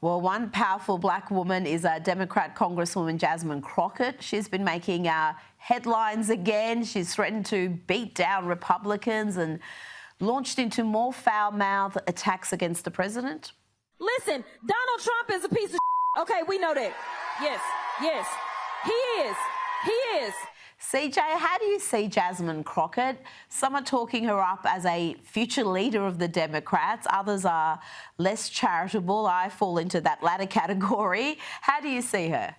Well, one powerful black woman is Democrat Congresswoman Jasmine Crockett. She's been making headlines again. She's threatened to beat down Republicans and launched into more foul-mouthed attacks against the president. Listen, Donald Trump is a piece of shit. Okay, we know that. Yes, he is. He is. CJ, how do you see Jasmine Crockett? Some are talking her up as a future leader of the Democrats. Others are less charitable. I fall into that latter category. How do you see her?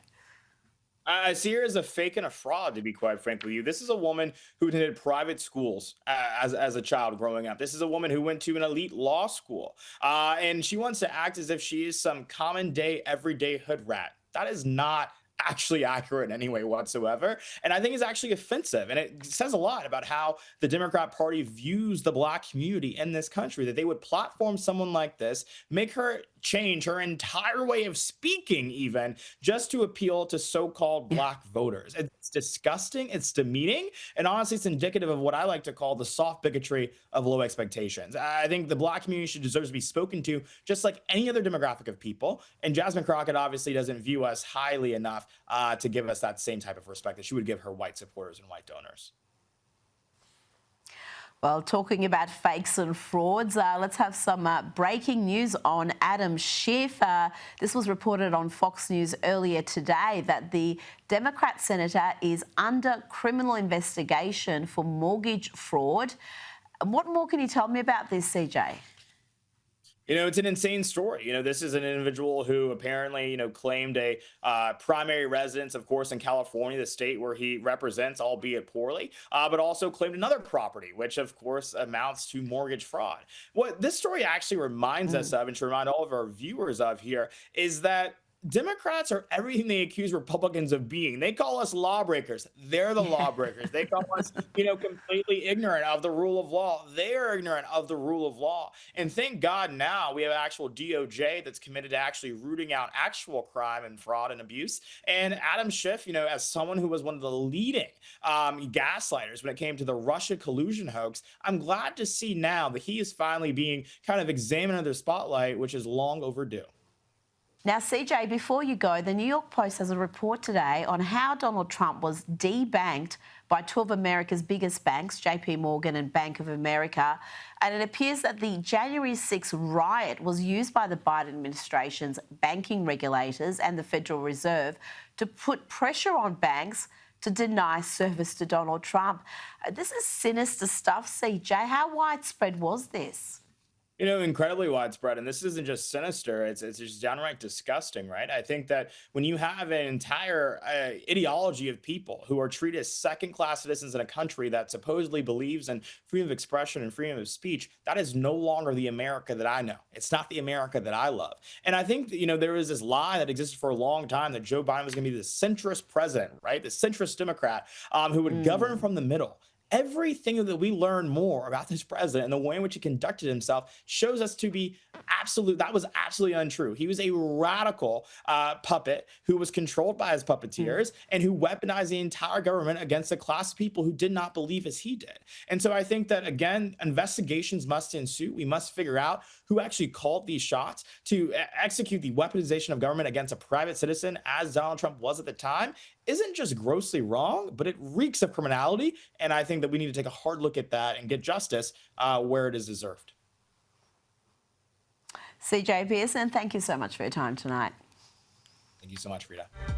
I see her as a fake and a fraud, to be quite frank with you. This is a woman who attended private schools as a child growing up. This is a woman who went to an elite law school, and she wants to act as if she is some common day, everyday hood rat. That is not actually accurate in any way whatsoever. And I think it's actually offensive. And it says a lot about how the Democrat Party views the black community in this country, that they would platform someone like this, make her change her entire way of speaking even just to appeal to so-called black voters. It's disgusting. It's demeaning. And honestly, it's indicative of what I like to call the soft bigotry of low expectations. I think the black community deserves to be spoken to just like any other demographic of people. And Jasmine Crockett obviously doesn't view us highly enough to give us that same type of respect that she would give her white supporters and white donors. Well, talking about fakes and frauds, let's have some breaking news on Adam Schiff. This was reported on Fox News earlier today that the Democrat senator is under criminal investigation for mortgage fraud. What more can you tell me about this, CJ? It's an insane story. This is an individual who apparently, claimed a primary residence, of course, in California, the state where he represents, albeit poorly, but also claimed another property, which, of course, amounts to mortgage fraud. What this story actually reminds us of, and to remind all of our viewers of here, is that Democrats are everything they accuse Republicans of being. They call us lawbreakers. They're the lawbreakers. They call us, completely ignorant of the rule of law. They are ignorant of the rule of law. And thank God now we have an actual DOJ that's committed to actually rooting out actual crime and fraud and abuse. And Adam Schiff, as someone who was one of the leading gaslighters when it came to the Russia collusion hoax, I'm glad to see now that he is finally being kind of examined under the spotlight, which is long overdue. Now, CJ, before you go, the New York Post has a report today on how Donald Trump was debanked by two of America's biggest banks, JP Morgan and Bank of America. And it appears that the January 6th riot was used by the Biden administration's banking regulators and the Federal Reserve to put pressure on banks to deny service to Donald Trump. This is sinister stuff, CJ. How widespread was this? Incredibly widespread. And this isn't just sinister. It's just downright disgusting, right? I think that when you have an entire ideology of people who are treated as second-class citizens in a country that supposedly believes in freedom of expression and freedom of speech, that is no longer the America that I know. It's not the America that I love. And I think that, there was this lie that existed for a long time that Joe Biden was going to be the centrist president, right? The centrist Democrat who would govern from the middle. Everything that we learn more about this president and the way in which he conducted himself shows us to be that was absolutely untrue. He was a radical puppet who was controlled by his puppeteers and who weaponized the entire government against a class of people who did not believe as he did. And so I think that, again, investigations must ensue. We must figure out who actually called these shots to execute the weaponization of government against a private citizen, as Donald Trump was at the time. Isn't just grossly wrong, but it reeks of criminality. And I think that we need to take a hard look at that and get justice where it is deserved. CJ Pearson, thank you so much for your time tonight. Thank you so much, Rita.